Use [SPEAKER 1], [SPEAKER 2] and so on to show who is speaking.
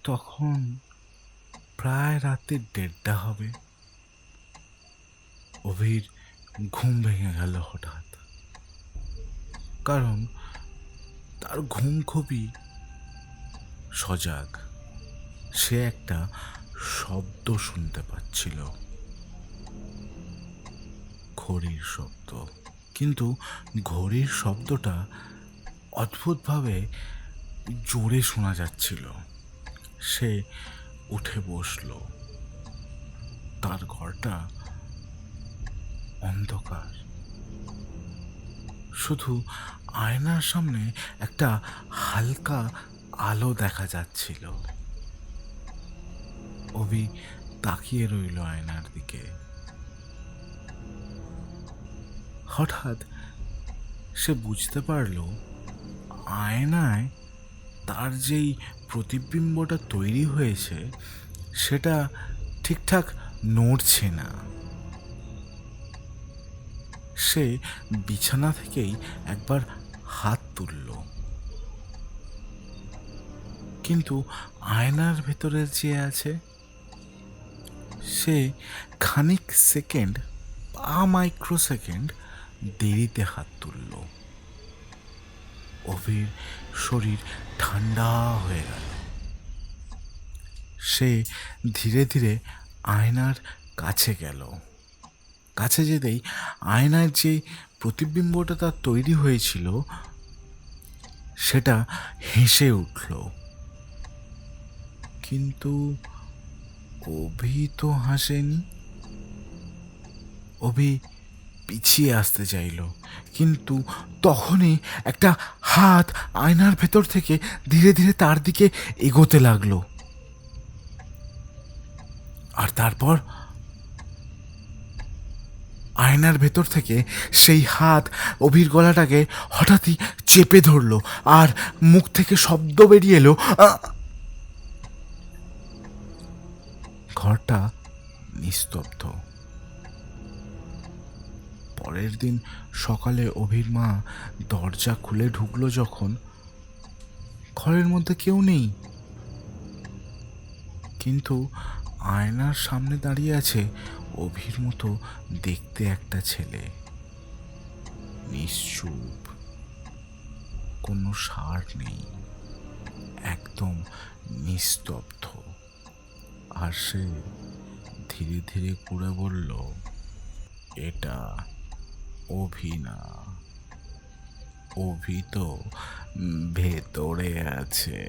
[SPEAKER 1] তখন প্রায় রাতে 1:30 হবে। অভির ঘুম ভেঙে গেল হঠাৎ, কারণ তার ঘুম খুবই সজাগ। সে একটা শব্দ শুনতে পাচ্ছিল, ঘড়ির শব্দ। কিন্তু ঘড়ির শব্দটা অদ্ভুতভাবে জোরে শোনা যাচ্ছিল। সে উঠে বসলো। তার ঘরটা অন্ধকার, শুধু আয়নার সামনে একটা হালকা আলো দেখা যাচ্ছিল। অভি তাকিয়ে রইল আয়নার দিকে। হঠাৎ সে বুঝতে পারল আয়নায় তার যেই প্রতিবিম্বটা তৈরি হয়েছে সেটা ঠিকঠাক নড়ছে না। সে বিছানা থেকেই একবার হাত তুলল, কিন্তু আয়নার ভেতরে যে আছে সে খানিক সেকেন্ড বা মাইক্রোসেকেন্ড দেরিতে হাত তুলল। অভির শরীর ঠান্ডা হয়ে গেল। সে ধীরে ধীরে আয়নার কাছে গেল। কাছে যেতেই আয়নার যে প্রতিবিম্বটা তার তৈরি হয়েছিল সেটা হেসে উঠল। কিন্তু অভি তো হাসেনি। অভি পিছিয়ে আসতে চাইল, কিন্তু তখনই একটা হাত আয়নার ভেতর থেকে ধীরে ধীরে তার দিকে এগোতে লাগলো। আর তারপর আয়নার ভেতর থেকে সেই হাত অভির গলাটাকে হঠাৎই চেপে ধরলো, আর মুখ থেকে শব্দ বেরিয়ে এলো। ঘরটা নিস্তব্ধ। পরের দিন সকালে অভির মা দরজা খুলে ঢুকলো যখন, ঘরের মধ্যে কেউ নেই, কিন্তু আয়নার সামনে দাঁড়িয়ে আছে অভির মতো দেখতে একটা ছেলে। নিশ্চুপ, কোনো সাড় নেই, একদম নিস্তব্ধ। আর সে ধীরে ধীরে করে বলল, এটা অভি না, অভি তো ভেতরে আছে।